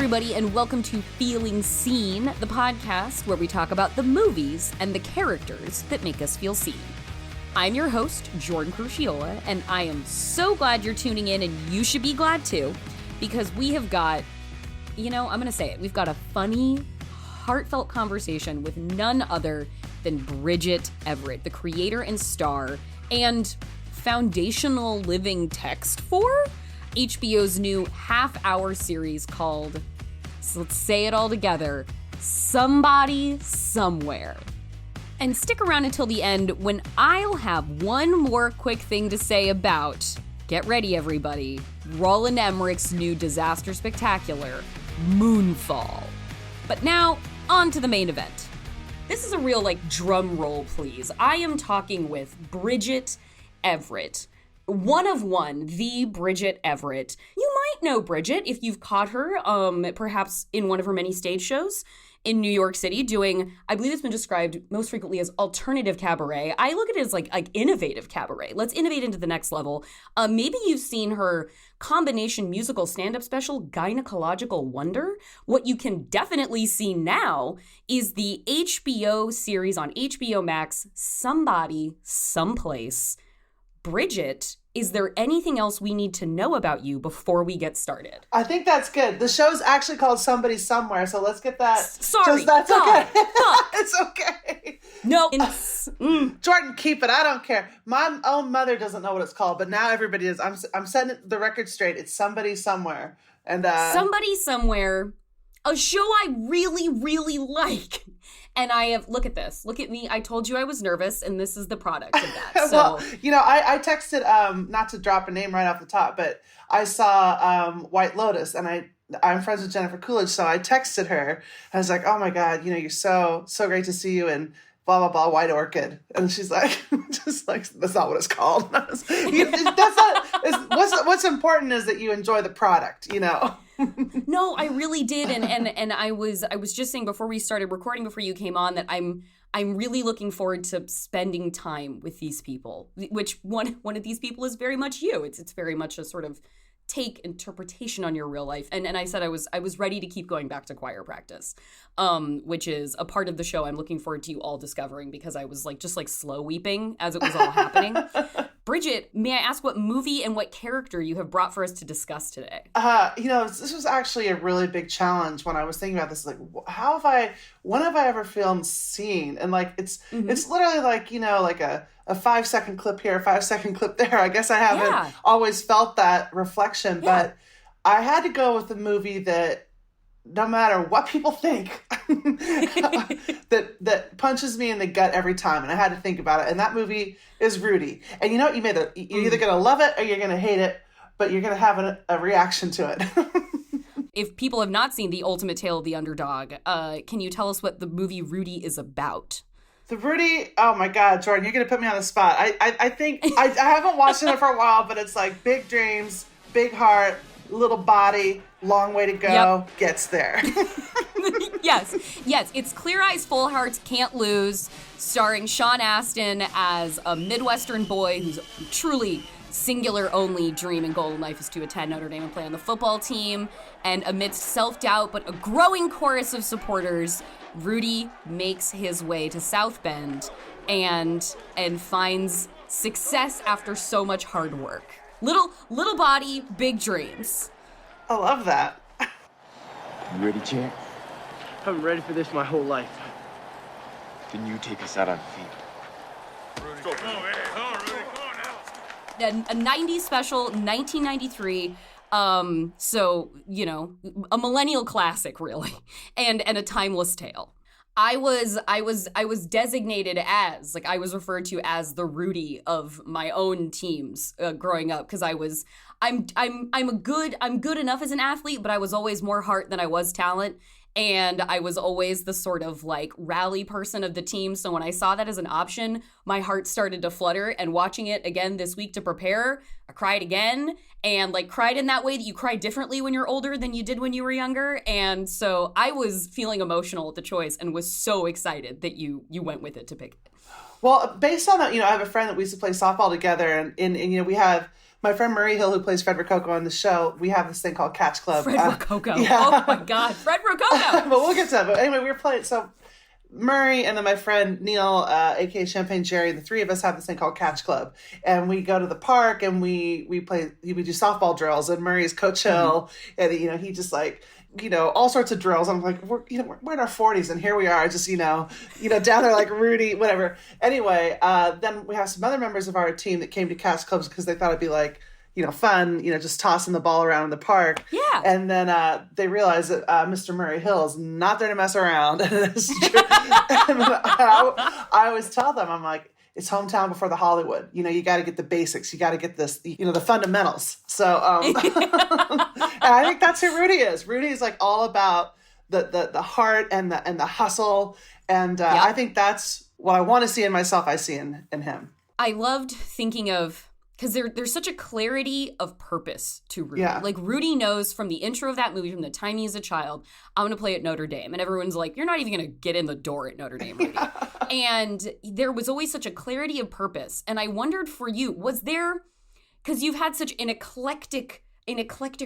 everybody, and welcome to Feeling Seen, the podcast where we talk about the movies and the characters that make us feel seen. I'm your host, Jordan Crucchiola, and I am so glad you're tuning in, and you should be glad too, because we have got, I'm going to say it, we've got a funny, heartfelt conversation with none other than Bridget Everett, the creator and star and foundational living text for HBO's new half-hour series called, so let's say it all together, Somebody Somewhere. And stick around until the end when I'll have one more quick thing to say about, get ready everybody, Roland Emmerich's new disaster spectacular, Moonfall. But now, on to the main event. This is a real, drum roll, please. I am talking with Bridget Everett. One of one, the Bridget Everett. You might know Bridget if you've caught her, perhaps in one of her many stage shows in New York City doing, I believe it's been described most frequently as alternative cabaret. I look at it as like innovative cabaret. Let's innovate into the next level. Maybe you've seen her combination musical stand-up special, Gynecological Wonder. What you can definitely see now is the HBO series on HBO Max, Somebody, Someplace. Bridget, is there anything else we need to know about you before we get started? I think that's good. The show's actually called Somebody Somewhere, so let's get that. Sorry. That's okay. It's okay. No. Jordan, keep it. I don't care. My own mother doesn't know what it's called, but now everybody is. I'm setting the record straight. It's Somebody Somewhere. And Somebody Somewhere, a show I really, really like. And I have, look at this. Look at me. I told you I was nervous, and this is the product of that. So. Well, I texted, not to drop a name right off the top, but I saw White Lotus, and I'm friends with Jennifer Coolidge, so I texted her. I was like, oh my God, you're so great to see you, and blah, blah, blah, White Orchid. And she's like, that's not what it's called. That's not, what's important is that you enjoy the product, No, I really did, and I was just saying before we started recording, before you came on, that I'm really looking forward to spending time with these people. Which one of these people is very much you. It's very much a sort of take interpretation on your real life. And I said I was ready to keep going back to choir practice, which is a part of the show I'm looking forward to you all discovering, because I was just slow weeping as it was all happening. Bridget, may I ask what movie and what character you have brought for us to discuss today? This was actually a really big challenge when I was thinking about this. When have I ever filmed seen? And it's literally like a 5-second clip here, a 5-second clip there. I guess I haven't always felt that reflection, but I had to go with a movie that, no matter what people think, that punches me in the gut every time, and I had to think about it. And that movie is Rudy. And you're either gonna love it or you're gonna hate it, but you're gonna have a reaction to it. If people have not seen The Ultimate Tale of the Underdog, can you tell us what the movie Rudy is about? The Rudy, oh my God, Jordan, you're gonna put me on the spot. I think I haven't watched it for a while, but it's like big dreams, big heart, little body, long way to go, gets there. Yes. It's Clear Eyes, Full Hearts, Can't Lose, starring Sean Astin as a Midwestern boy whose truly singular only dream and goal in life is to attend Notre Dame and play on the football team. And amidst self-doubt but a growing chorus of supporters, Rudy makes his way to South Bend and finds success after so much hard work. Little body, big dreams. I love that. You ready, champ? I've been ready for this my whole life. Then you take us out on feet. Rudy, go. Come on, man. Come on, Rudy. Come on now. A 90s special, 1993. So, a millennial classic, really, and a timeless tale. I was designated as, I was referred to as the Rudy of my own teams growing up, because I'm good enough as an athlete, but I was always more heart than I was talent. And I was always the sort of rally person of the team. So when I saw that as an option, my heart started to flutter. And watching it again this week to prepare, I cried again, and cried in that way that you cry differently when you're older than you did when you were younger. And so I was feeling emotional at the choice and was so excited that you went with it to pick it. Well, based on that, I have a friend that we used to play softball together, and we have my friend Murray Hill, who plays Fred Rococo on the show, we have this thing called Catch Club. Fred Rococo. Yeah. Oh my God, Fred Rococo. But we'll get to that. But anyway, we were playing. So Murray and then my friend Neil, aka Champagne Jerry, the three of us have this thing called Catch Club, and we go to the park and we do softball drills. And Murray's Coach Hill, and he just like. All sorts of drills. I'm like, we're in our 40s, and here we are, just down there like Rudy, whatever. Anyway, then we have some other members of our team that came to Catch Clubs because they thought it'd be like, fun, just tossing the ball around in the park. Yeah. And then they realized that Mr. Murray Hill is not there to mess around. And it's true. And I always tell them, I'm like, it's hometown before the Hollywood. You got to get the basics. You got to get this, the fundamentals. So, and I think that's who Rudy is. Rudy is like all about the heart and the hustle. And I think that's what I want to see in myself. I see in him. I loved thinking of, because there's such a clarity of purpose to Rudy. Yeah. Like Rudy knows from the intro of that movie, from the time he's a child, I'm going to play at Notre Dame. And everyone's like, you're not even going to get in the door at Notre Dame, Rudy. And there was always such a clarity of purpose. And I wondered for you, was there, because you've had such an eclectic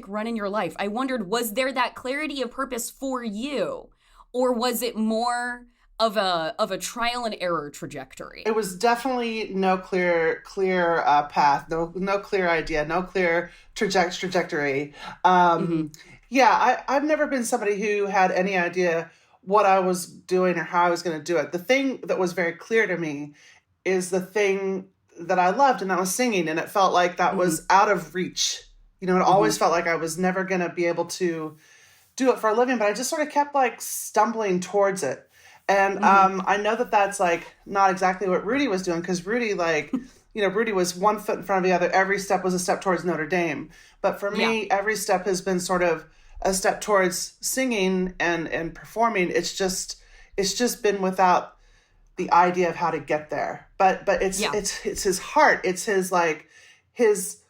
run in your life, I wondered, was there that clarity of purpose for you? Or was it more of a trial and error trajectory? It was definitely no clear path, no clear idea, no clear trajectory. Yeah, I've never been somebody who had any idea what I was doing or how I was going to do it. The thing that was very clear to me is the thing that I loved, and that was singing, and it felt like that was out of reach. It always felt like I was never going to be able to do it for a living, but I just sort of kept like stumbling towards it. And I know that that's like not exactly what Rudy was doing, because Rudy, like, Rudy was one foot in front of the other. Every step was a step towards Notre Dame. But for me, every step has been sort of a step towards singing and performing. It's just been without the idea of how to get there. But it's his heart. It's his like his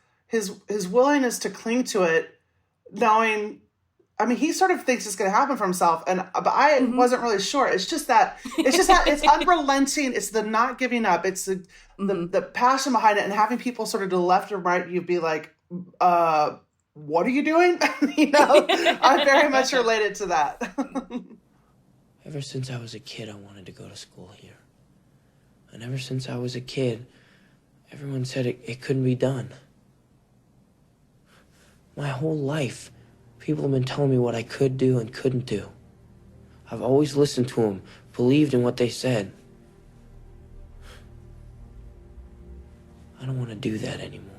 willingness to cling to it, knowing. I mean, he sort of thinks it's going to happen for himself, but I wasn't really sure. It's just that it's unrelenting. It's the not giving up. It's the passion behind it, and having people sort of to the left or right, you'd be like, what are you doing? I'm very much related to that. Ever since I was a kid, I wanted to go to school here. And ever since I was a kid, everyone said it couldn't be done. My whole life, people have been telling me what I could do and couldn't do. I've always listened to them, believed in what they said. I don't want to do that anymore.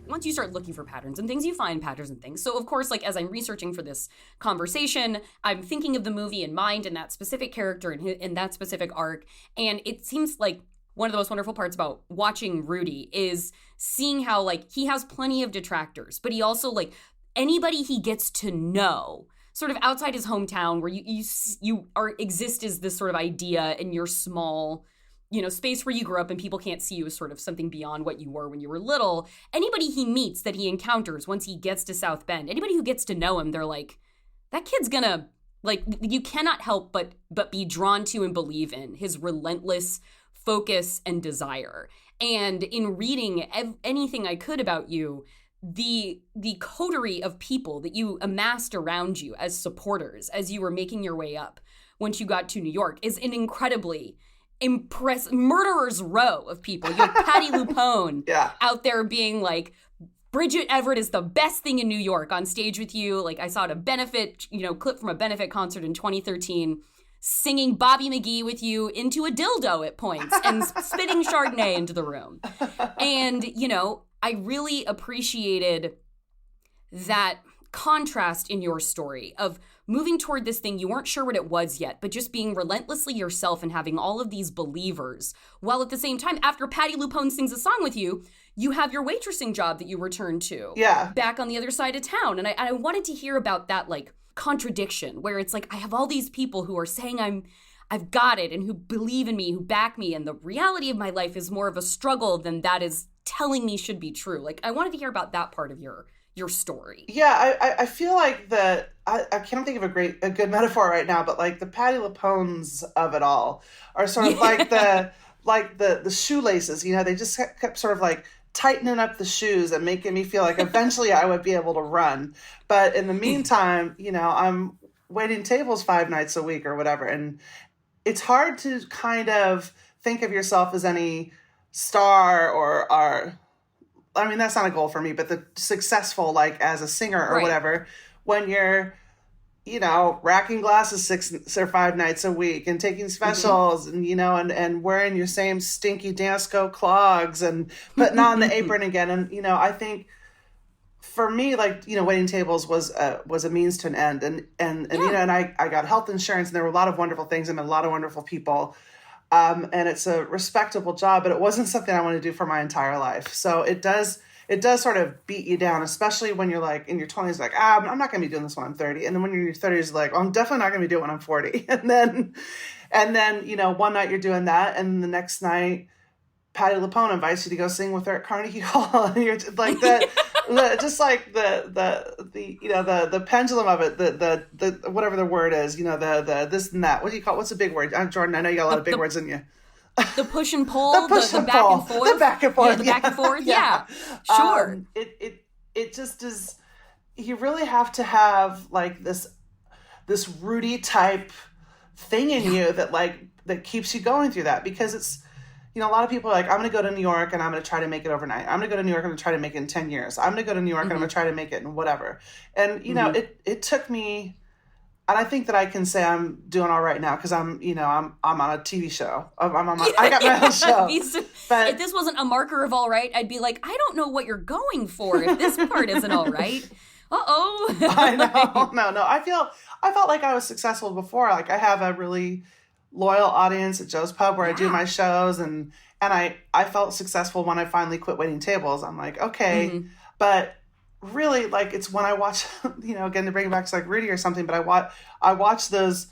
Once you start looking for patterns and things, you find patterns and things. So of course, like as I'm researching for this conversation, I'm thinking of the movie in mind and that specific character and that specific arc. And it seems like one of the most wonderful parts about watching Rudy is seeing how like he has plenty of detractors, but he also like anybody he gets to know sort of outside his hometown where you exist as this sort of idea in your small, space where you grew up and people can't see you as sort of something beyond what you were when you were little. Anybody he meets that he encounters once he gets to South Bend, anybody who gets to know him, they're like, that kid's gonna, like, you cannot help but be drawn to and believe in his relentless focus and desire. And in reading anything I could about you, the coterie of people that you amassed around you as supporters as you were making your way up once you got to New York is an incredibly murderer's row of people. You have Patti LuPone out there being like, Bridget Everett is the best thing in New York on stage with you. Like I saw at a benefit, clip from a benefit concert in 2013, singing Bobby McGee with you into a dildo at points and spitting Chardonnay into the room. And, I really appreciated that contrast in your story of moving toward this thing. You weren't sure what it was yet, but just being relentlessly yourself and having all of these believers, while at the same time, after Patti LuPone sings a song with you, you have your waitressing job that you return to back on the other side of town. And I wanted to hear about that, like, contradiction where it's like, I have all these people who are saying I've got it and who believe in me, who back me. And the reality of my life is more of a struggle than that is telling me should be true. Like, I wanted to hear about that part of your story. Yeah, I feel like I can't think of a good metaphor right now, but like the Patti LuPones of it all are sort of like the shoelaces, they just kept sort of like tightening up the shoes and making me feel like eventually I would be able to run. But in the meantime, you know, I'm waiting tables 5 nights a week or whatever. And it's hard to kind of think of yourself as any star or I mean, that's not a goal for me, but the successful, like as a singer or whatever, when you're, you know, racking glasses 6 or 5 nights a week and taking specials and, you know, and wearing your same stinky Dansko clogs and putting on the apron again. And, you know, I think for me, like, you know, waiting tables was a means to an end. And you know, and I got health insurance and there were a lot of wonderful things and a lot of wonderful people. And it's a respectable job, but it wasn't something I wanted to do for my entire life. So it does sort of beat you down, especially when you're like in your 20s, like, I'm not going to be doing this when I'm 30. And then when you're in your 30s, like, I'm definitely not going to be doing it when I'm 40. And then, you know, one night you're doing that. And the next night, Patti LuPone invites you to go sing with her at Carnegie Hall. And you're like just like the you know, the pendulum of it, the whatever the word is, you know, the this and that. What do you call it? What's the big word? Jordan, I know you got a lot of big words in you. The push and pull, the back and forth. The back and forth. Yeah, the back and forth. Yeah. Sure. It just is, you really have to have like this Rudy type thing in you that keeps you going through that, because it's, you know, a lot of people are like, I'm going to go to New York and I'm going to try to make it overnight. I'm going to go to New York and I'm going to try to make it in 10 years. I'm going to go to New York and I'm going to try to make it in whatever. And, you know, it took me, and I think that I can say I'm doing all right now because I'm on a TV show. I got my own show. But if this wasn't a marker of all right, I'd be like, I don't know what you're going for if this part isn't all right. Uh-oh. I know. No. I felt like I was successful before. Like I have a really loyal audience at Joe's Pub where I do my shows, and I felt successful when I finally quit waiting tables. I'm like, okay, but really, like, it's when I watch, you know, again, to bring it back to like Rudy or something, but I watch those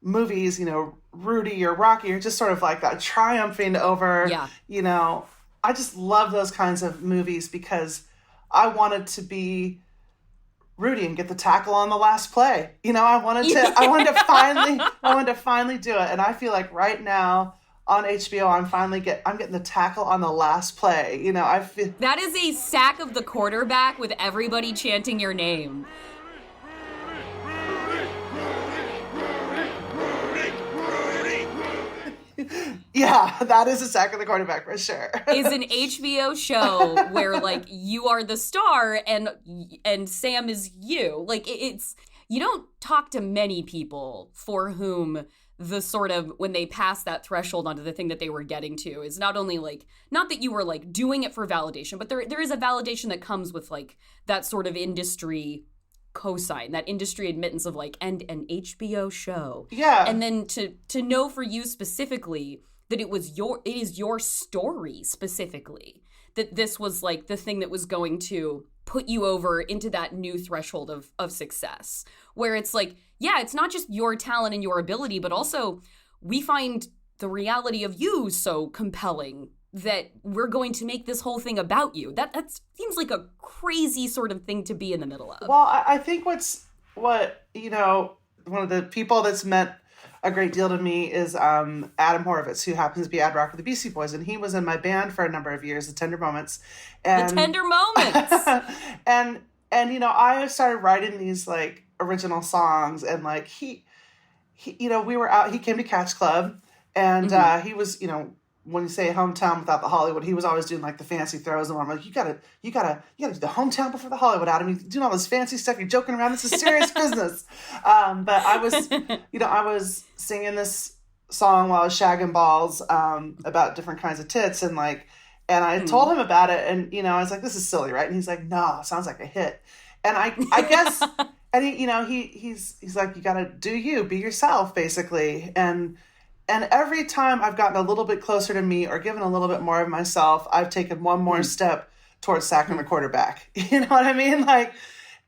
movies, you know, Rudy or Rocky, or just sort of like that triumphing over, you know, I just love those kinds of movies because I wanted to be Rudy and get the tackle on the last play. You know, I wanted to finally do it. And I feel like right now on HBO, I'm getting the tackle on the last play. You know, I feel that is a sack of the quarterback with everybody chanting your name. Yeah, that is a sack of the quarterback for sure. Is an HBO show where like you are the star and Sam is you. Like it's, you don't talk to many people for whom the sort of, when they pass that threshold onto the thing that they were getting to, is not only like, not that you were like doing it for validation, but there is a validation that comes with like that sort of industry cosign, that industry admittance of like, and an HBO show. Yeah. And then to know for you specifically that it is your story specifically, that this was like the thing that was going to put you over into that new threshold of success, where it's like, yeah, it's not just your talent and your ability, but also we find the reality of you so compelling that we're going to make this whole thing about you. That seems like a crazy sort of thing to be in the middle of. Well, I think what, you know, one of the people that's meant a great deal to me is Adam Horovitz, who happens to be ad rock with the Beastie Boys, and he was in my band for a number of years, The Tender Moments. And, The Tender Moments! and you know, I started writing these like original songs, and like he you know, we were out, he came to Catch Club, and he was, you know, when you say hometown without the Hollywood, he was always doing like the fancy throws, and I'm like, you gotta do the hometown before the Hollywood, Adam. You're doing all this fancy stuff. You're joking around. This is serious business. But I was singing this song while I was shagging balls about different kinds of tits, and I told him about it, and you know, I was like, this is silly, right? And he's like, no, it sounds like a hit. And I guess, and he, you know, he's like, you gotta do you, be yourself, basically, And every time I've gotten a little bit closer to me or given a little bit more of myself, I've taken one more step towards sacking the quarterback. You know what I mean? Like,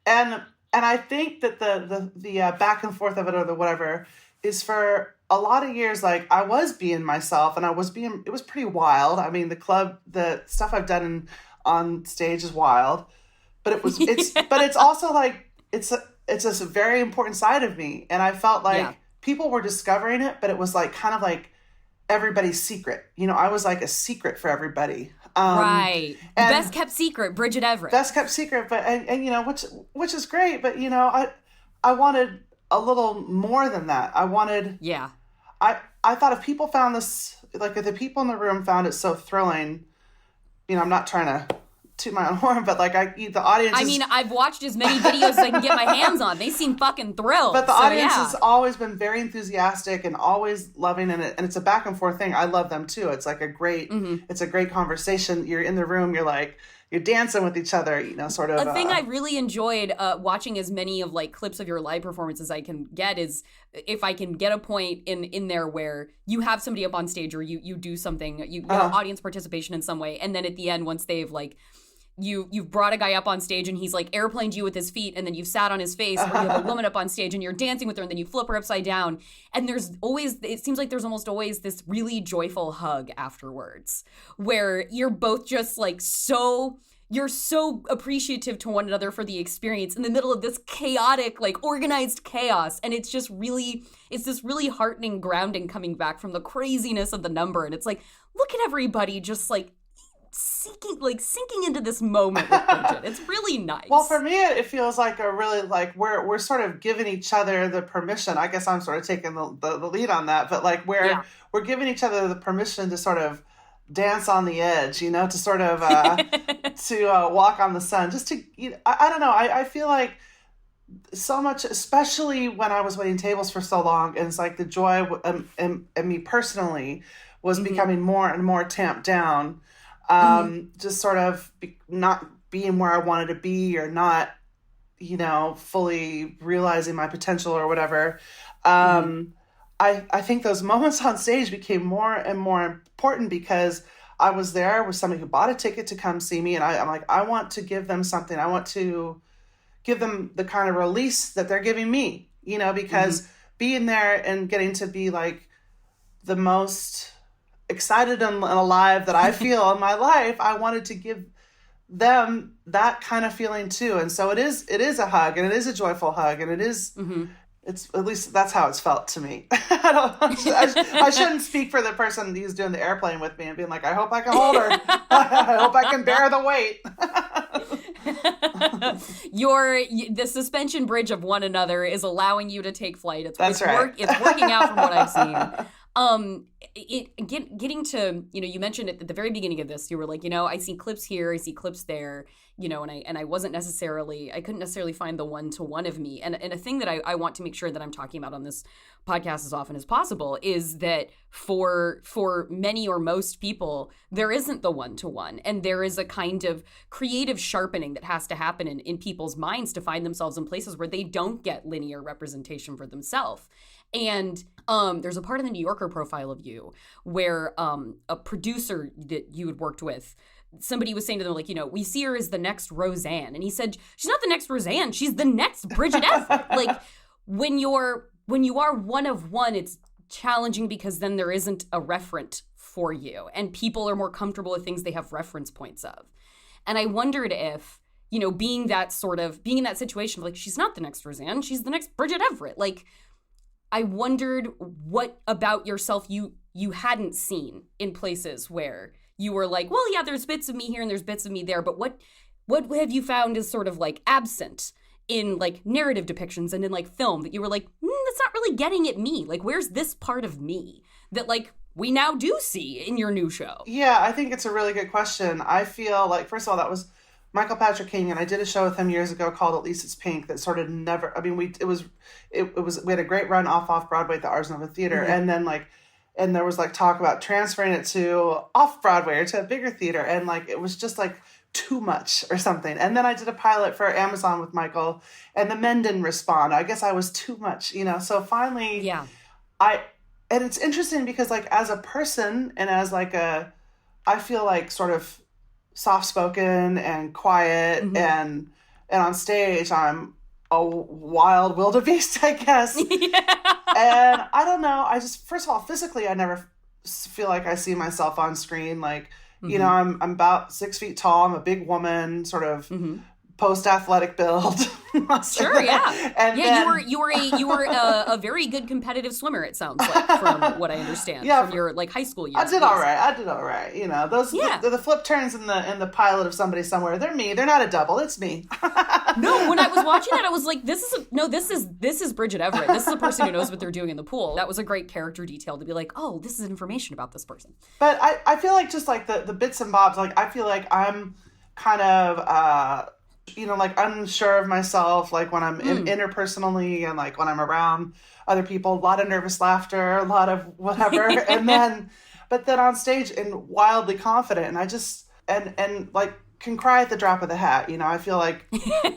and I think that the back and forth of it, or the whatever, is for a lot of years. Like, I was being myself, and it was pretty wild. I mean, the stuff I've done on stage is wild, but it's also like, it's a very important side of me. And I felt like, people were discovering it, but it was like kind of like everybody's secret. You know, I was like a secret for everybody. Right. The best kept secret, Bridget Everett. Best kept secret, but and which is great, but I wanted a little more than that. I wanted I thought if people found this, like if the people in the room found it so thrilling, I'm not trying to toot my own horn, but like the audience. I mean, I've watched as many videos as I can get my hands on. They seem fucking thrilled. But the audience has always been very enthusiastic and always loving it, and it's a back and forth thing. I love them too. It's like it's a great conversation. You're in the room. You're dancing with each other, sort of. A thing I really enjoyed watching as many of like clips of your live performance as I can get is if I can get a point in there where you have somebody up on stage or you do something, you have audience participation in some way, and then at the end, once they've like you've brought a guy up on stage and he's like airplaned you with his feet, and then you've sat on his face, or you have a woman up on stage and you're dancing with her, and then you flip her upside down, and it seems like there's almost always this really joyful hug afterwards where you're both just like you're so appreciative to one another for the experience in the middle of this chaotic, like organized chaos. And it's just it's this really heartening grounding coming back from the craziness of the number. And it's like, look at everybody just like sinking into this moment with Bridget. It's really nice. Well, for me, it feels like a really like we're sort of giving each other the permission. I guess I'm sort of taking the lead on that, but like we're giving each other the permission to sort of dance on the edge, to sort of to walk on the sun. Just to I don't know. I feel like so much, especially when I was waiting tables for so long, and it's like the joy and me personally was becoming more and more tamped down. Just sort of not being where I wanted to be, or not, fully realizing my potential or whatever. I think those moments on stage became more and more important because I was there with somebody who bought a ticket to come see me, and I'm like, I want to give them something. I want to give them the kind of release that they're giving me, because being there and getting to be like the most excited and alive that I feel in my life, I wanted to give them that kind of feeling too. And so it is a hug, and it is a joyful hug, and it is, it's, at least that's how it's felt to me. I shouldn't speak for the person who's doing the airplane with me and being like, I hope I can hold her. I hope I can bear the weight. The suspension bridge of one another is allowing you to take flight. It's right. It's working out from what I've seen. Getting to, you mentioned at the very beginning of this, you were like, I see clips here, I see clips there, and I couldn't necessarily find the one-to-one of me. And a thing that I want to make sure that I'm talking about on this podcast as often as possible is that for many or most people, there isn't the one-to-one, and there is a kind of creative sharpening that has to happen in people's minds to find themselves in places where they don't get linear representation for themselves. And there's a part in the New Yorker profile of you where a producer that you had worked with, somebody was saying to them, like, we see her as the next Roseanne. And he said, she's not the next Roseanne, she's the next Bridget Everett. Like, when you are one of one, it's challenging because then there isn't a referent for you. And people are more comfortable with things they have reference points of. And I wondered if, being in that situation, like, she's not the next Roseanne, she's the next Bridget Everett. Like, I wondered what about yourself you hadn't seen in places where you were like, well, yeah, there's bits of me here and there's bits of me there, but what have you found is sort of like absent in like narrative depictions and in like film that you were like, that's not really getting at me. Like, where's this part of me that like we now do see in your new show? Yeah, I think it's a really good question. I feel like, first of all, that was Michael Patrick King, and I did a show with him years ago called At Least It's Pink that sort of never, I mean, we had a great run off Broadway at the Ars Nova Theater, and then and there was like talk about transferring it to off Broadway or to a bigger theater, and like it was just like too much or something. And then I did a pilot for Amazon with Michael, and the men didn't respond. I guess I was too much, so finally, and it's interesting because like as a person and as like I feel like sort of soft-spoken and quiet, and on stage I'm a wild wildebeest, I guess. And I don't know, I just, first of all, physically I never feel like I see myself on screen, like I'm about 6 feet tall, I'm a big woman, sort of post-athletic build. Sure, yeah. And yeah, then, you were a very good competitive swimmer, it sounds like, from what I understand, from your like high school years. I did all right. You know, those the flip turns in the pilot of Somebody Somewhere. They're me. They're not a double. It's me. No, when I was watching that, I was like, this is Bridget Everett. This is a person who knows what they're doing in the pool. That was a great character detail to be like, oh, this is information about this person. But I feel like just like the bits and bobs, like I feel like I'm kind of like unsure of myself, like when I'm interpersonally and like when I'm around other people, a lot of nervous laughter, a lot of whatever. But then on stage and wildly confident, and I just, and like can cry at the drop of the hat. You know, I feel like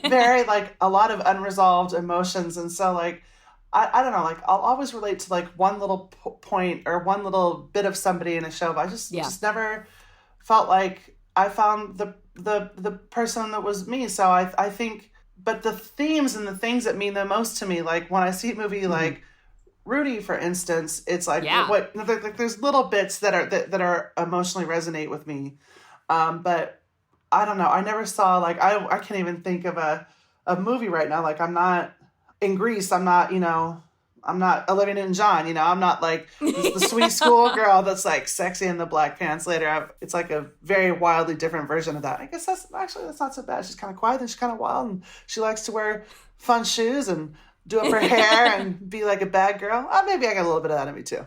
very like a lot of unresolved emotions. And so like, I don't know, like I'll always relate to like one little point or one little bit of somebody in a show, but I just never felt like I found the person that was me. So I think, but the themes and the things that mean the most to me, like when I see a movie like Rudy, for instance, it's like there's little bits that are emotionally resonate with me. But I don't know. I never saw like, I can't even think of a movie right now. Like I'm not in Grease. I'm not, I'm not Olivia Newton-John, I'm not like the sweet schoolgirl that's like sexy in the black pants later. It's like a very wildly different version of that. I guess that's not so bad. She's kind of quiet and she's kind of wild and she likes to wear fun shoes and do up her hair and be like a bad girl. Maybe I got a little bit of that in me too.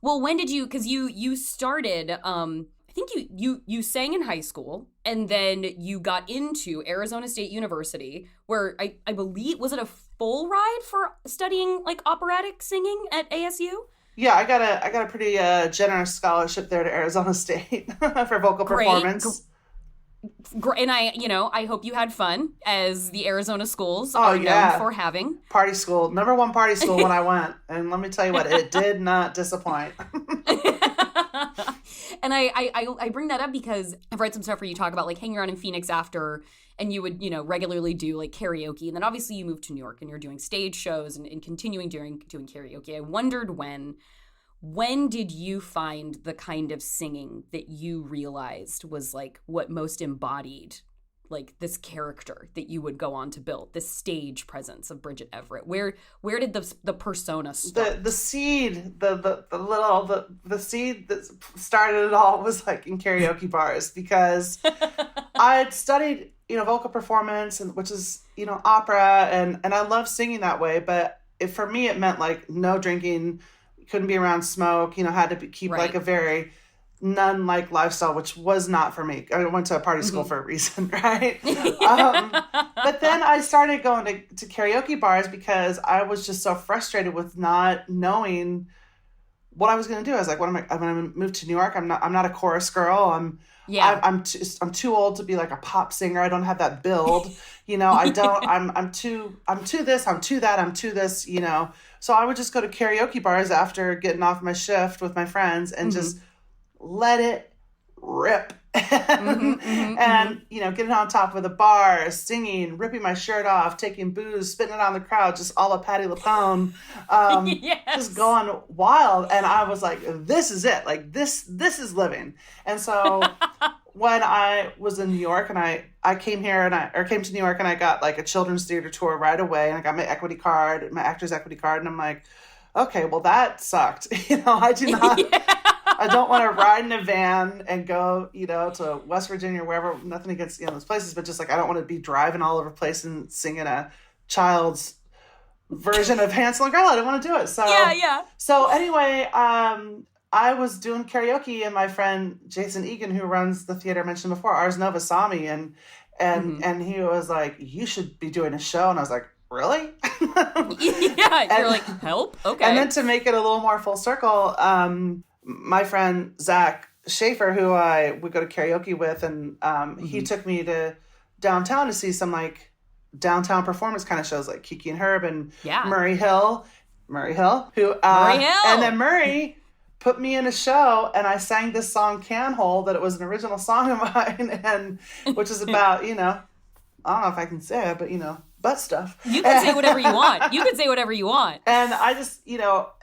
Well, when did you, because you started, I think you sang in high school and then you got into Arizona State University where I believe, was it a full ride for studying like operatic singing at ASU? Yeah, I got a pretty generous scholarship there to Arizona State for vocal performance. And I hope you had fun, as the Arizona schools are known for having. Party school, number one party school when I went, and let me tell you what, it did not disappoint. And I bring that up because I've read some stuff where you talk about like hanging around in Phoenix after, and you would, regularly do like karaoke. And then obviously you moved to New York and you're doing stage shows and continuing doing karaoke. I wondered when did you find the kind of singing that you realized was like what most embodied like this character that you would go on to build, this stage presence of Bridget Everett? Where did the persona start? The seed, the seed that started it all was like in karaoke bars, because I had studied, vocal performance, and which is, opera, and I love singing that way. But for me, it meant like no drinking, couldn't be around smoke, had to keep like a very nun-like lifestyle, which was not for me. I went to a party school for a reason, right? But then I started going to karaoke bars because I was just so frustrated with not knowing what I was going to do. I was like, when I moved to New York, I'm not a chorus girl. I'm too old to be like a pop singer. I don't have that build. I don't, I'm too this, I'm too that, I'm too this, So I would just go to karaoke bars after getting off my shift with my friends and just let it rip. And getting on top of the bar, singing, ripping my shirt off, taking booze, spitting it on the crowd, just a la Patti LuPone, just going wild. And I was like, this is it. Like this is living. And so when I was in New York and I came to New York and I got like a children's theater tour right away, and I got my actor's equity card, and I'm like, okay, well that sucked. I do not. I don't want to ride in a van and go, to West Virginia or wherever. Nothing against, those places, but just like I don't want to be driving all over the place and singing a child's version of Hansel and Gretel. I don't want to do it. So yeah. So anyway, I was doing karaoke, and my friend Jason Egan, who runs the theater I mentioned before, Ars Nova, saw me, and he was like, "You should be doing a show," and I was like, really? You're like, help? Okay. And then to make it a little more full circle, my friend Zach Schaefer, who I would go to karaoke with, and he took me to downtown to see some like downtown performance kind of shows like Kiki and Herb and Murray Hill, and then Murray put me in a show, and I sang this song Canhole, that it was an original song of mine, and which is about, I don't know if I can say it, but butt stuff. You can say whatever you want. You can say whatever you want. And I just,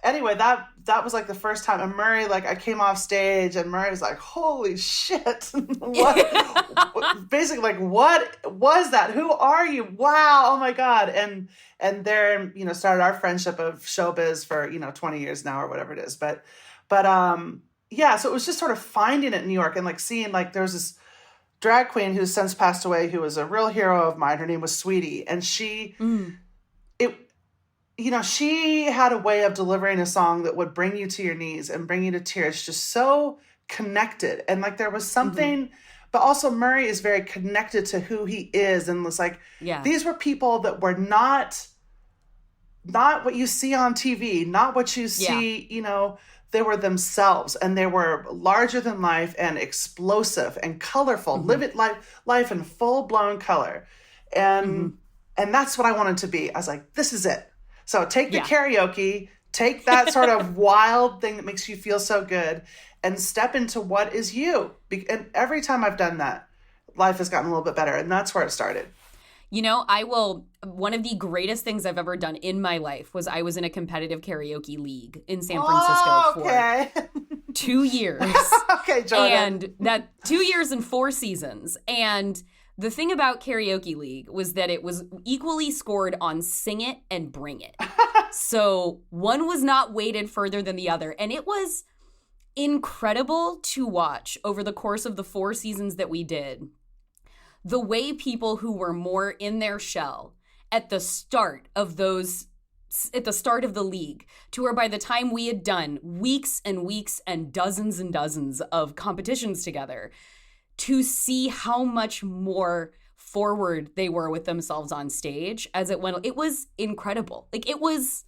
anyway, that was like the first time. And Murray, like, I came off stage and Murray was like, holy shit. What? Basically, like, what was that? Who are you? Wow. Oh my God. And there, started our friendship of showbiz for, 20 years now or whatever it is. But yeah, so it was just sort of finding it in New York and like seeing, like, there was this drag queen who's since passed away, who was a real hero of mine. Her name was Sweetie. And she had a way of delivering a song that would bring you to your knees and bring you to tears, just so connected. And like, there was something, but also Murray is very connected to who he is. And was like, these were people that were not what you see on TV, not what you see, they were themselves, and they were larger than life and explosive and colorful, live it life in full blown color. And that's what I wanted to be. I was like, this is it. So take the karaoke, take that sort of wild thing that makes you feel so good, and step into what is you. And every time I've done that, life has gotten a little bit better. And that's where it started. One of the greatest things I've ever done in my life was I was in a competitive karaoke league in San Francisco for 2 years. Okay, Jordan. And that 2 years and 4 seasons. And the thing about Karaoke League was that it was equally scored on Sing It and Bring It. So one was not weighted further than the other. And it was incredible to watch over the course of the 4 seasons that we did. The way people who were more in their shell at the start of the league, to where by the time we had done weeks and weeks and dozens of competitions together, to see how much more forward they were with themselves on stage as it went, it was incredible. Like, it was,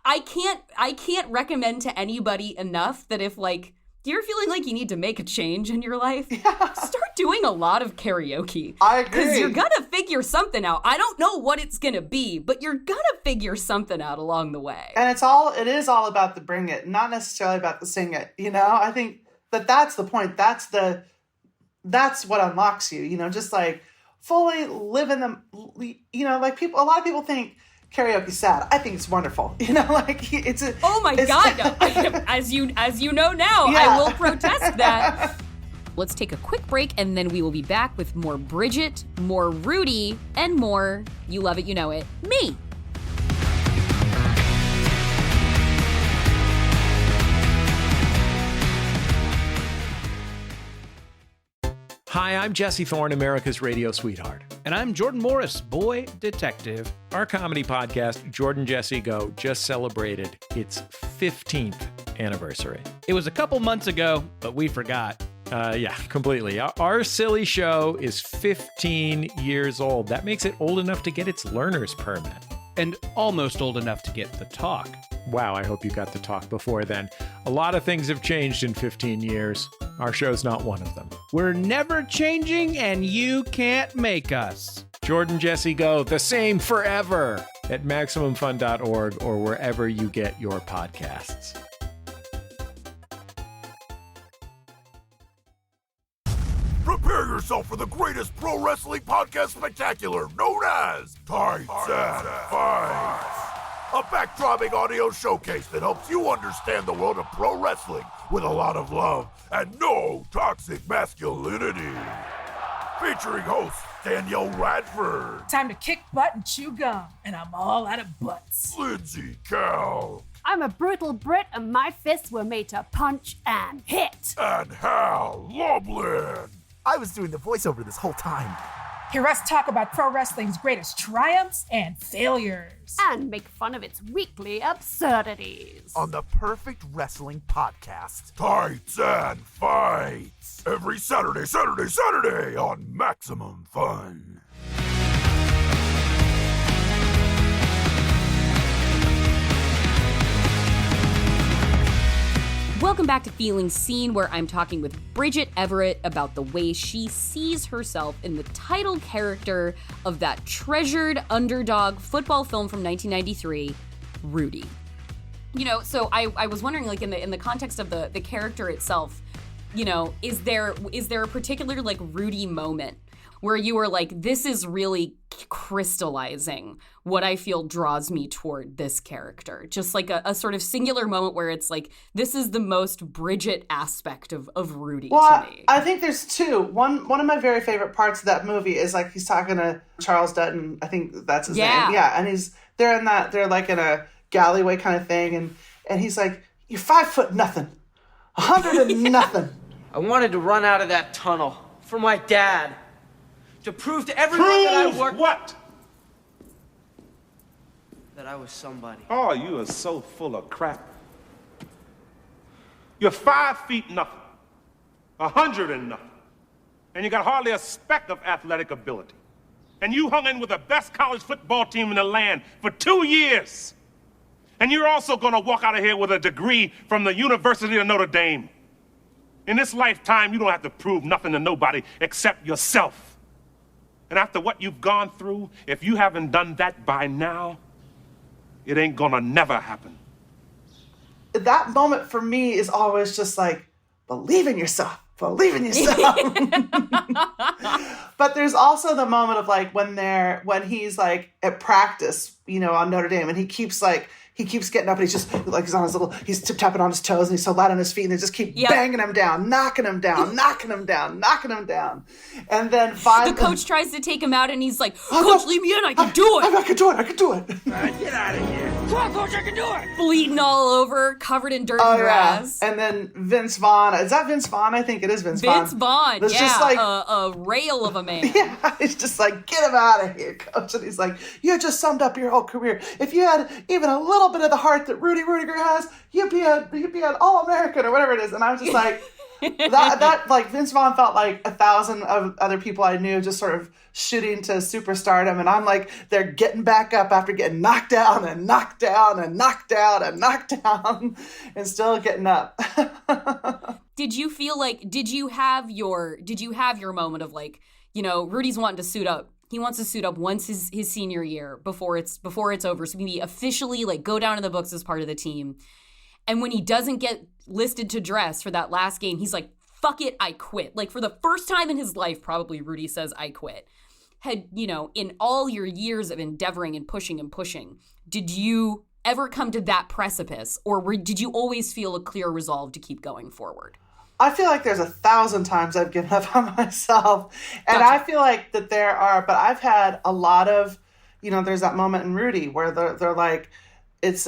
I can't recommend to anybody enough that if, like, you're feeling like you need to make a change in your life, start doing a lot of karaoke. I agree. Because you're going to figure something out. I don't know what it's going to be, but you're going to figure something out along the way. And it is all about the bring it, not necessarily about the sing it. I think that's the point. That's what unlocks you, just like fully live in them. Like a lot of people think karaoke's sad. I think it's wonderful. It's a, oh my God. No. As you know now, I will protest that. Let's take a quick break, and then we will be back with more Bridget, more Rudy, and more You Love It, You Know It, me. Hi, I'm Jesse Thorne, America's radio sweetheart. And I'm Jordan Morris, boy detective. Our comedy podcast, Jordan Jesse Go, just celebrated its 15th anniversary. It was a couple months ago, but we forgot. Yeah, completely. Our silly show is 15 years old. That makes it old enough to get its learner's permit. And almost old enough to get the talk. Wow, I hope you got the talk before then. A lot of things have changed in 15 years. Our show's not one of them. We're never changing, and you can't make us. Jordan Jesse Go, the same forever, at MaximumFun.org or wherever you get your podcasts. Prepare yourself for the greatest pro wrestling podcast spectacular known as Tights and Fights. A backdropping audio showcase that helps you understand the world of pro wrestling with a lot of love and no toxic masculinity. Featuring host Danielle Radford. Time to kick butt and chew gum, and I'm all out of butts. Lindsay Cal. I'm a brutal Brit, and my fists were made to punch and hit. And Hal Lublin. I was doing the voiceover this whole time. Hear us talk about pro wrestling's greatest triumphs and failures. And make fun of its weekly absurdities. On the Perfect Wrestling Podcast. Tights and Fights. Every Saturday on Maximum Fun. Welcome back to Feeling Seen, where I'm talking with Bridget Everett about the way she sees herself in the title character of that treasured underdog football film from 1993, Rudy. So I was wondering, like, in the context of the character itself, is there a particular, like, Rudy moment where you were like, this is really crystallizing what I feel draws me toward this character? Just like a sort of singular moment where it's like, this is the most Bridget aspect of Rudy to me. I think there's two. One of my very favorite parts of that movie is like he's talking to Charles Dutton. I think that's his name. Yeah, and they're like in a galleyway kind of thing, and he's like, you're 5 foot nothing, 100 and nothing. I wanted to run out of that tunnel for my dad. To prove to everyone that I worked... what? That I was somebody. Oh, you are so full of crap. You're 5 feet nothing, 100 and nothing, and you got hardly a speck of athletic ability. And you hung in with the best college football team in the land for 2 years. And you're also gonna walk out of here with a degree from the University of Notre Dame. In this lifetime, you don't have to prove nothing to nobody except yourself. And after what you've gone through, if you haven't done that by now, it ain't gonna never happen. That moment for me is always just like, believe in yourself, believe in yourself. But there's also the moment of like when he's like at practice, on Notre Dame, and he keeps getting up and he's just like, he's tip-tapping on his toes and he's so light on his feet and they just keep banging him down, knocking him down, knocking him down, knocking him down. And then finally... The coach tries to take him out and he's like, Coach, leave me in, I can do it. I can do it. Get out of here. Come on, Coach, I can do it. Bleeding all over, covered in dirt and grass. And then Vince Vaughn. Is that Vince Vaughn? I think it is Vince Vaughn. Vince Vaughn, It's just like, a rail of a man. Yeah, he's just like, get him out of here, Coach. And he's like, you just summed up your whole career. If you had even a little bit of the heart that Rudy Rudiger has, you'd be an All-American or whatever it is. And I was just like, that like Vince Vaughn felt like 1,000 of other people I knew just sort of shooting to superstardom, and I'm like, they're getting back up after getting knocked down and knocked down and knocked down and knocked down and still getting up. Did you feel like, did you have your moment of like, Rudy's wanting to suit up. He wants to suit up once his senior year before it's over, so maybe officially like go down in the books as part of the team. And when he doesn't get listed to dress for that last game, he's like, fuck it, I quit. Like for the first time in his life, probably Rudy says, I quit. Had, in all your years of endeavoring and pushing, did you ever come to that precipice, or did you always feel a clear resolve to keep going forward? I feel like there's 1,000 times I've given up on myself. And gotcha. I feel like that but I've had a lot of, there's that moment in Rudy where they're like, it's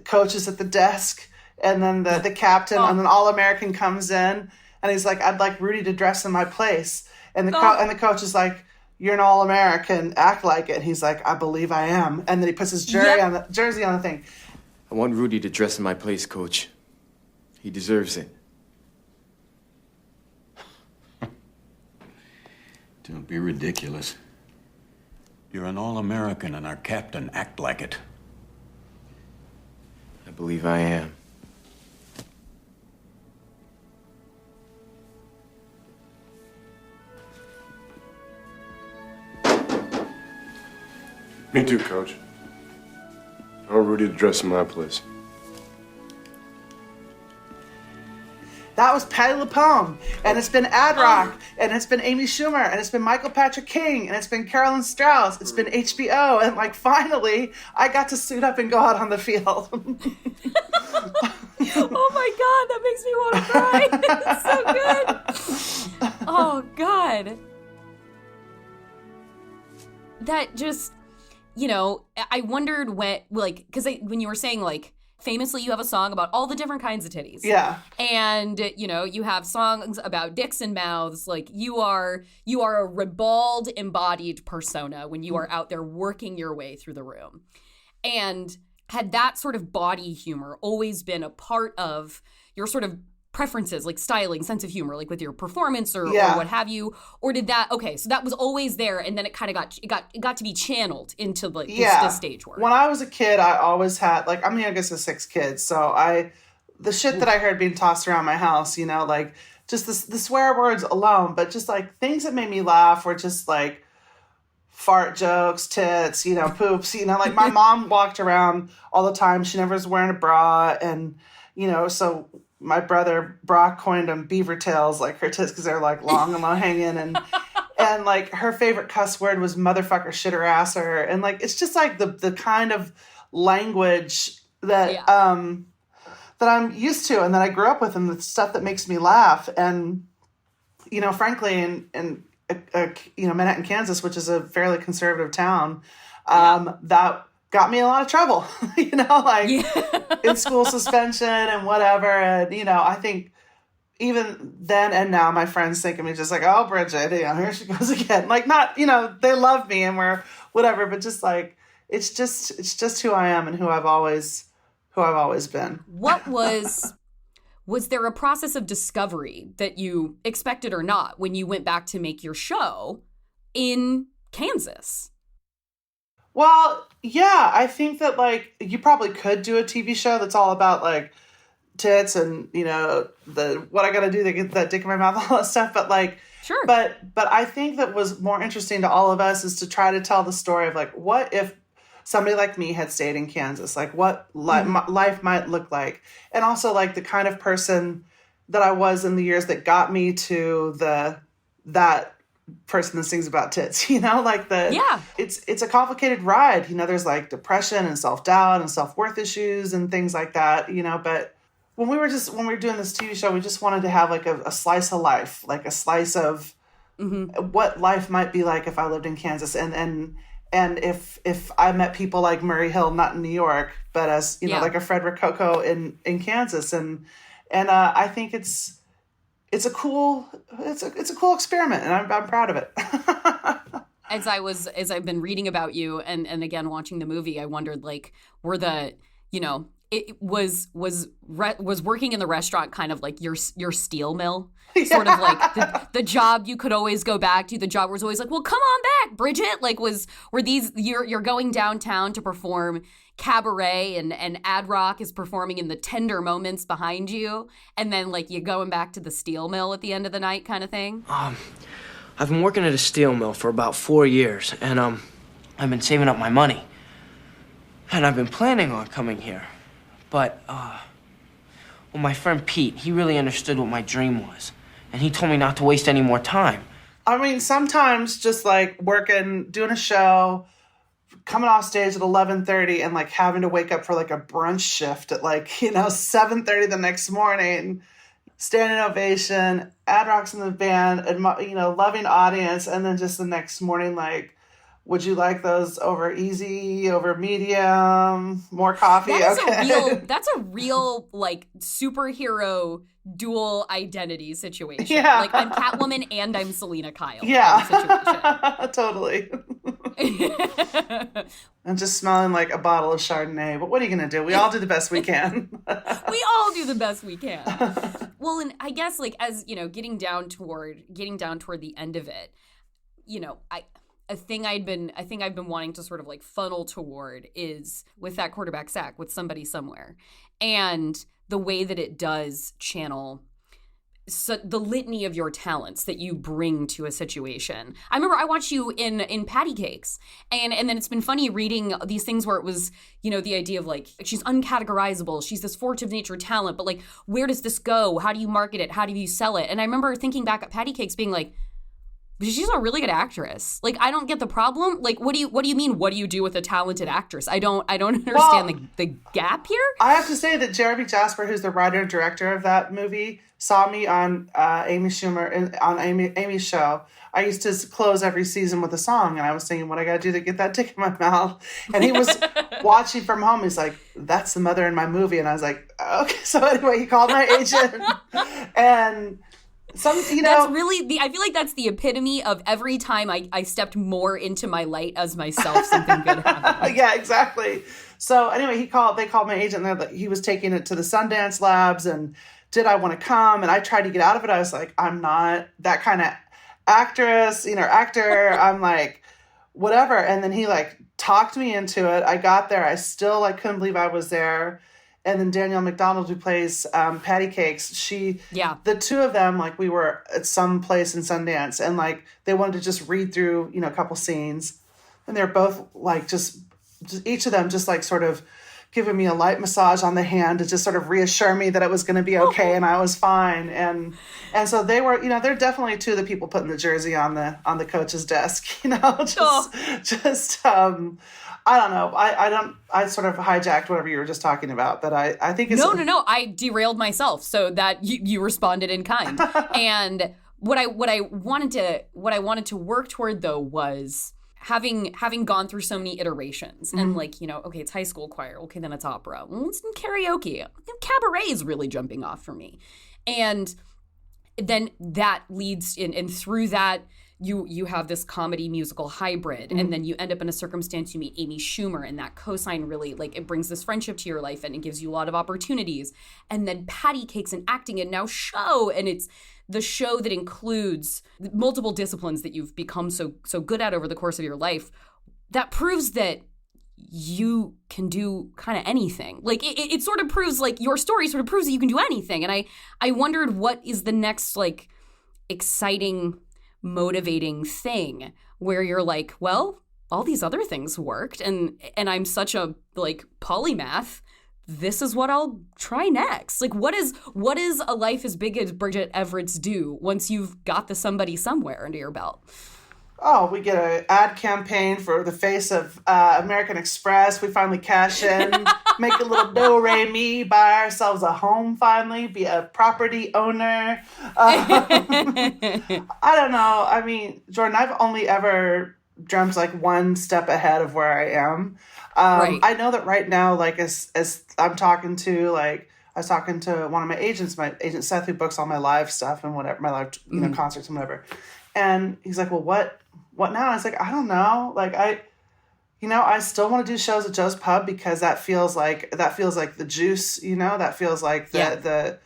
coaches at the desk, and then the captain and an All-American comes in, and he's like, I'd like Rudy to dress in my place. And the coach is like, you're an All-American, act like it. And he's like, I believe I am. And then he puts his jersey on the thing. I want Rudy to dress in my place, Coach. He deserves it. Don't be ridiculous. You're an All-American and our captain. Act like it. I believe I am. Me too, Coach. I want Rudy to dress in my place. That was Patti LuPone, and it's been Ad Rock, and it's been Amy Schumer, and it's been Michael Patrick King, and it's been Carolyn Strauss, it's been HBO, and like finally, I got to suit up and go out on the field. Oh my God, that makes me want to cry. It's so good. Oh God. That just, I wondered when you were saying like, famously, you have a song about all the different kinds of titties. Yeah. And, you have songs about dicks and mouths. Like, you are a ribald embodied persona when you are out there working your way through the room. And had that sort of body humor always been a part of your sort of preferences, like styling, sense of humor, like with your performance or what have you? Or did that, so that was always there, and then it kind of got to be channeled into like the stage work. When I was a kid, I always had, like, I'm the youngest of 6 kids, so the shit that I heard being tossed around my house, like just the swear words alone, but just like things that made me laugh were just like fart jokes, tits, poops, like my mom walked around all the time. She never was wearing a bra, and, so my brother Brock coined them beaver tails, like her tits, because they're like long and low hanging, And like her favorite cuss word was motherfucker, shitter, asser. And like, it's just like the kind of language that, that I'm used to and that I grew up with and the stuff that makes me laugh. And, you know, frankly, in Manhattan, Kansas, which is a fairly conservative town, that got me in a lot of trouble, you know, like in school suspension and whatever. And, you know, I think even then and now my friends think of me just like, oh, Bridget, you know, here she goes again. Like not, you know, they love me and we're whatever, but just like, it's just who I am and who I've always been. What was there a process of discovery that you expected or not when you went back to make your show in Kansas? Well, yeah, I think that like you probably could do a TV show that's all about like tits and, you know, what I got to do to get that dick in my mouth, all that stuff. But like, sure. But I think that was more interesting to all of us is to try to tell the story of like, what if somebody like me had stayed in Kansas, like what life might look like. And also like the kind of person that I was in the years that got me to that person that sings about tits, you know, like it's a complicated ride, you know, there's like depression and self-doubt and self-worth issues and things like that, you know, but when we were doing this TV show, we just wanted to have like a slice of life, like a slice of what life might be like if I lived in Kansas. And if I met people like Murray Hill, not in New York, but as, you know, like a Frederick Coco in Kansas. And I think it's a cool experiment and I'm proud of it. As I've been reading about you and again, watching the movie, I wondered like, were the, you know, it was working in the restaurant kind of like your steel mill, sort of like the job you could always go back to, the job was always like, well, come on back, Bridget. Like were these, you're going downtown to perform cabaret and Ad Rock is performing in the tender moments behind you. And then like you going back to the steel mill at the end of the night kind of thing. I've been working at a steel mill for about 4 years and I've been saving up my money and I've been planning on coming here. But, well, my friend Pete, he really understood what my dream was. And he told me not to waste any more time. I mean, sometimes just like working, doing a show, coming off stage at 11:30 and like having to wake up for like a brunch shift at like, you know, 7:30 the next morning, standing ovation, Ad Rock's in the band, you know, loving audience. And then just the next morning, like, would you like those over easy, over medium, more coffee? That's a real like superhero dual identity situation. Yeah. Like I'm Catwoman and I'm Selena Kyle. Yeah. Totally. I'm just smelling like a bottle of Chardonnay. But what are you going to do? We all do the best we can. We all do the best we can. Well, and I guess like as, you know, getting down toward the end of it, you know, I think I've been wanting to sort of like funnel toward is with that quarterback sack with Somebody Somewhere and the way that it does channel the litany of your talents that you bring to a situation. I remember I watched you in Patty Cakes and then it's been funny reading these things where it was, you know, the idea of like, she's uncategorizable. She's this force of nature talent, but like, where does this go? How do you market it? How do you sell it? And I remember thinking back at Patty Cakes being like, she's a really good actress. Like, I don't get the problem. Like, what do you mean? What do you do with a talented actress? I don't understand the gap here. I have to say that Jeremy Jasper, who's the writer and director of that movie, saw me on Amy Schumer on Amy's show. I used to close every season with a song, and I was singing "What I Gotta Do to Get That Dick in My Mouth." And he was watching from home. He's like, "That's the mother in my movie," and I was like, "Okay." So anyway, he called my agent, and. That's really I feel like that's the epitome of every time I stepped more into my light as myself, something good happened. Yeah, exactly. So anyway, they called my agent and he was taking it to the Sundance Labs and did I want to come? And I tried to get out of it. I was like, I'm not that kind of actress, actor. I'm like, whatever. And then he like talked me into it. I got there. I still like couldn't believe I was there. And then Danielle McDonald, who plays Patty Cakes, the two of them, like we were at some place in Sundance and like they wanted to just read through, a couple scenes. And they're both like just each of them just like sort of giving me a light massage on the hand to just sort of reassure me that it was going to be okay and I was fine. And so they were, they're definitely two of the people putting the jersey on the coach's desk, I don't know. I sort of hijacked whatever you were just talking about, but I think it's... No. I derailed myself so that you responded in kind. And what I wanted to work toward though was having gone through so many iterations and okay, it's high school choir. Okay, then it's opera. Well, it's karaoke. Cabaret is really jumping off for me. And then that leads in, and through that, you have this comedy musical hybrid, and then you end up in a circumstance, you meet Amy Schumer, and that cosign really, it brings this friendship to your life, and it gives you a lot of opportunities. And then Patty Cakes and acting, and now show, and it's the show that includes multiple disciplines that you've become so good at over the course of your life. That proves that you can do kind of anything. It sort of proves, your story sort of proves that you can do anything. And I wondered, what is the next, exciting, motivating thing where you're like, well, all these other things worked, and I'm such a polymath. This is what I'll try next. What is a life as big as Bridget Everett's do once you've got the somebody somewhere under your belt? Oh, we get an ad campaign for the face of American Express. We finally cash in, make a little do-re-mi, buy ourselves a home finally, be a property owner. I don't know. I mean, Jordan, I've only ever dreamt one step ahead of where I am. Right. I know that right now, as I'm talking to, I was talking to one of my agents Seth, who books all my live stuff and whatever, my live, concerts and whatever. And he's like, well, what now? I was like, I don't know. I still want to do shows at Joe's Pub because that feels like the juice, that feels like the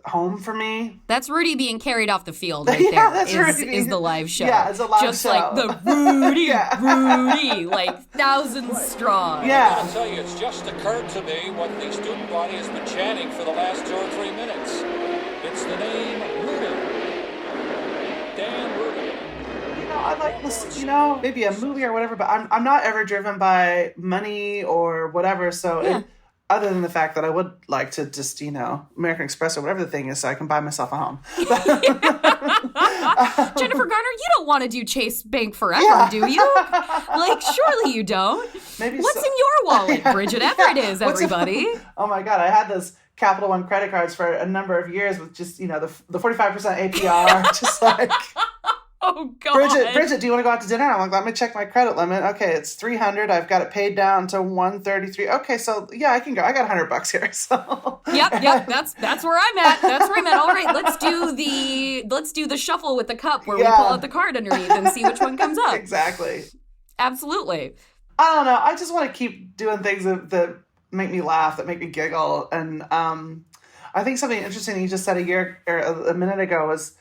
home for me. That's Rudy being carried off the field right there is the live show. Yeah, it's a live just show. Just the Rudy, Rudy, thousands strong. Yeah. I gotta tell you, it's just occurred to me what the student body has been chanting for the last 2 or 3 minutes. It's the name Rudy. Dan Rudy. I like this, maybe a movie or whatever, but I'm not ever driven by money or whatever, so other than the fact that I would like to just, American Express or whatever the thing is, so I can buy myself a home. Jennifer Garner, you don't want to do Chase Bank forever, do you? Surely you don't. Maybe what's in your wallet? Bridget Everett is, everybody. Oh my God, I had this Capital One credit cards for a number of years with just, the 45% APR, just oh God. Bridget, do you want to go out to dinner? I'm like, let me check my credit limit. Okay, it's $300. I've got it paid down to $133. Okay, so yeah, I can go. I got $100 here. So Yep. That's where I'm at. All right, let's do the shuffle with the cup where we pull out the card underneath and see which one comes up. Exactly. Absolutely. I don't know. I just want to keep doing things that make me laugh, that make me giggle. And I think something interesting you just said a minute ago was,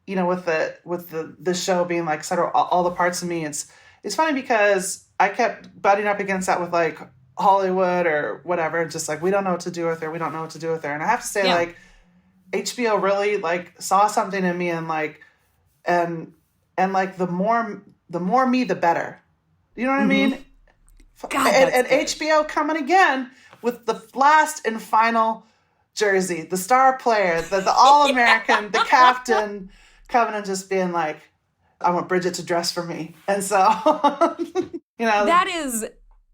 with the show being sort of all the parts of me, it's funny because I kept butting up against that with Hollywood or whatever, just we don't know what to do with her, and I have to say HBO really saw something in me, and the more me the better, you know what I mean? God, and HBO coming again with the last and final jersey, the star player, the All-American, the captain, coming and just being I want Bridget to dress for me. And so,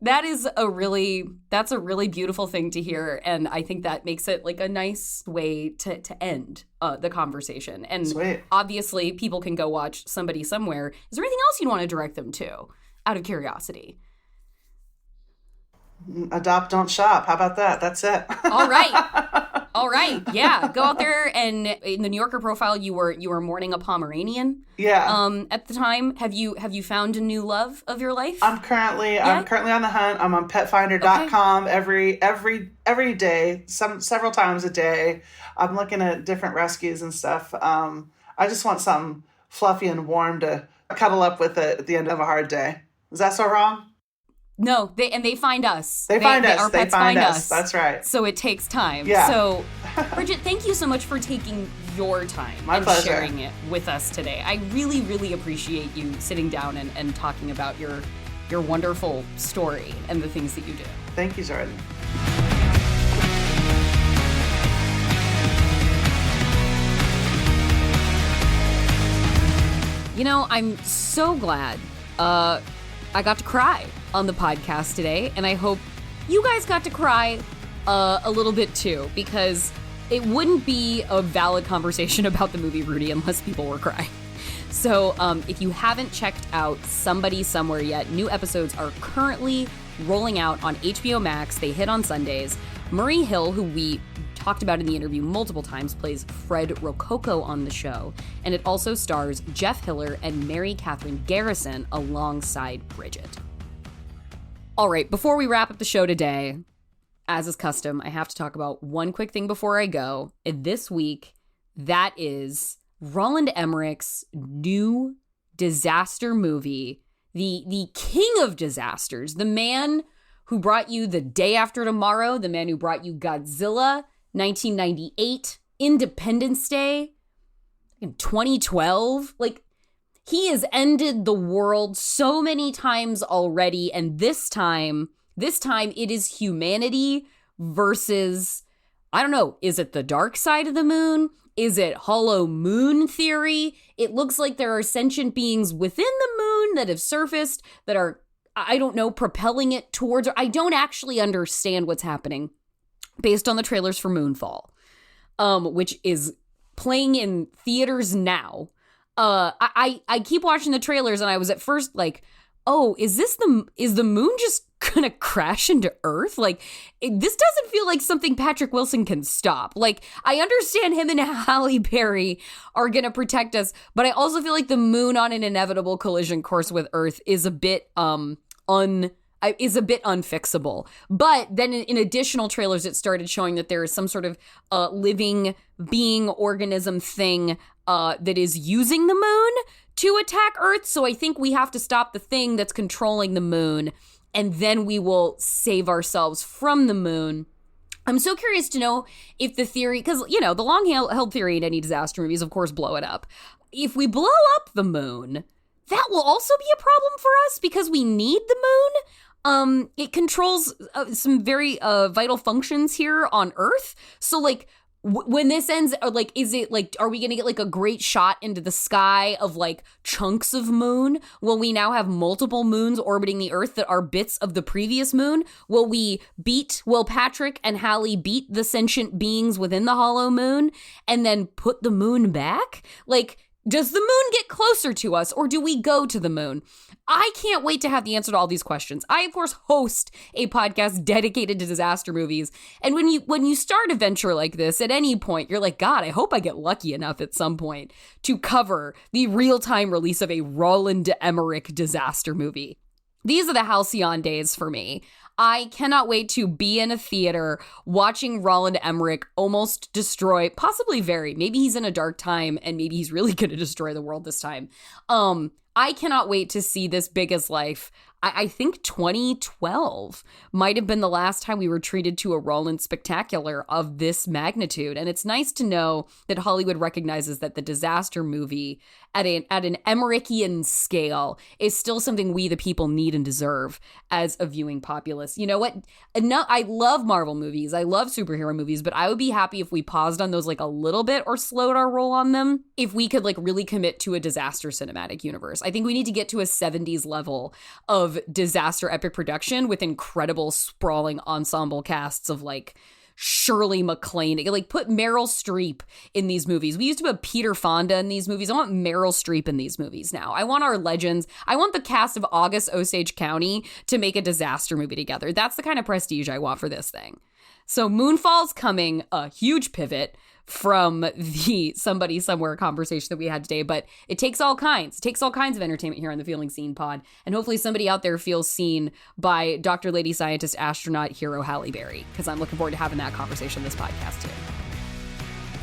that's a really beautiful thing to hear. And I think that makes it a nice way to end the conversation. And Sweet. Obviously people can go watch Somebody Somewhere. Is there anything else you'd want to direct them to out of curiosity? Adopt, don't shop. How about that? That's it. All right. Yeah. Go out there, and in the New Yorker profile, you were mourning a Pomeranian. Yeah. At the time, have you found a new love of your life? I'm currently on the hunt. I'm on petfinder.com every day, several times a day. I'm looking at different rescues and stuff. I just want something fluffy and warm to cuddle up with at the end of a hard day. Is that so wrong? No, they find us. They find us. Our pets find us. That's right. So it takes time. Yeah. So, Bridget, thank you so much for taking your time and pleasure. Sharing it with us today. I really, really appreciate you sitting down and talking about your wonderful story and the things that you do. Thank you, Jordan. I'm so glad I got to cry on the podcast today, and I hope you guys got to cry a little bit too, because it wouldn't be a valid conversation about the movie Rudy unless people were crying. So if you haven't checked out Somebody Somewhere yet, new episodes are currently rolling out on HBO Max. They hit on Sundays. Murray Hill, who we talked about in the interview multiple times, plays Fred Rococo on the show, and it also stars Jeff Hiller and Mary Catherine Garrison alongside Bridget. All right, before we wrap up the show today, as is custom, I have to talk about one quick thing before I go. This week, that is Roland Emmerich's new disaster movie, the king of disasters, the man who brought you The Day After Tomorrow, the man who brought you Godzilla, 1998, Independence Day, in 2012. Like, he has ended the world so many times already, and this time it is humanity versus, I don't know, is it the dark side of the moon? Is it hollow moon theory? It looks like there are sentient beings within the moon that have surfaced that are, I don't know, propelling it towards, I don't actually understand what's happening based on the trailers for Moonfall, which is playing in theaters now. I keep watching the trailers, and I was at first like, oh, is the moon just gonna crash into Earth? Like, this doesn't feel like something Patrick Wilson can stop. Like, I understand him and Halle Berry are gonna protect us, but I also feel like the moon on an inevitable collision course with Earth is a bit unfixable. But then in additional trailers, it started showing that there is some sort of living being organism thing that is using the moon to attack Earth. So I think we have to stop the thing that's controlling the moon, and then we will save ourselves from the moon. I'm so curious to know if the theory, because, the long-held theory in any disaster movie is, of course, blow it up. If we blow up the moon, that will also be a problem for us because we need the moon. It controls some very vital functions here on Earth. So, like, when this ends, like, is it like, are we going to get like a great shot into the sky of like chunks of moon? Will we now have multiple moons orbiting the Earth that are bits of the previous moon? Will Patrick and Halle beat the sentient beings within the hollow moon and then put the moon back? Like, does the moon get closer to us, or do we go to the moon? I can't wait to have the answer to all these questions. I, of course, host a podcast dedicated to disaster movies. And when you start a venture like this, at any point, you're like, God, I hope I get lucky enough at some point to cover the real-time release of a Roland Emmerich disaster movie. These are the halcyon days for me. I cannot wait to be in a theater watching Roland Emmerich almost destroy, maybe he's in a dark time and maybe he's really going to destroy the world this time. I cannot wait to see this big as life. I think 2012 might have been the last time we were treated to a Roland spectacular of this magnitude. And it's nice to know that Hollywood recognizes that the disaster movie at an Emmerichian scale is still something we the people need and deserve as a viewing populace. You know what? I love Marvel movies. I love superhero movies, but I would be happy if we paused on those like a little bit or slowed our roll on them if we could like really commit to a disaster cinematic universe. I think we need to get to a 70s level of disaster epic production with incredible sprawling ensemble casts of like Shirley MacLaine. Like, put Meryl Streep in these movies. We used to have Peter Fonda in these movies. I want Meryl Streep in these movies now. I want our legends. I want the cast of August Osage County to make a disaster movie together. That's the kind of prestige I want for this thing. So Moonfall's coming, a huge pivot from the Somebody Somewhere conversation that we had today, but it takes all kinds. It takes all kinds of entertainment here on the Feeling Seen pod, and hopefully somebody out there feels seen by Dr. Lady Scientist Astronaut Hero Halle Berry, because I'm looking forward to having that conversation on this podcast too.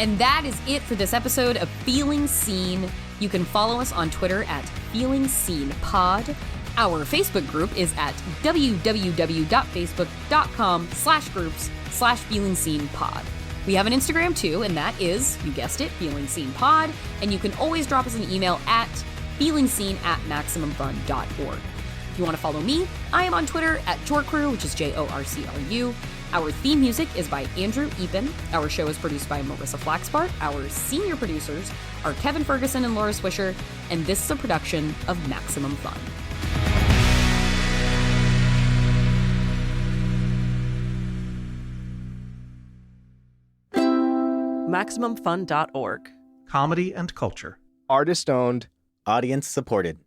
And that is it for this episode of Feeling Seen. You can follow us on Twitter at Feeling Seen Pod. Our Facebook group is at www.facebook.com/groups/Feeling Seen Pod. We have an Instagram too, and that is, you guessed it, Feeling Seen Pod. And you can always drop us an email at feelingseen@maximumfun.org. If you want to follow me, I am on Twitter at Jorcru, which is Jorcru. Our theme music is by Andrew Epen. Our show is produced by Marissa Flaxbart. Our senior producers are Kevin Ferguson and Laura Swisher, and this is a production of Maximum Fun. MaximumFun.org. Comedy and culture. Artist owned. Audience supported.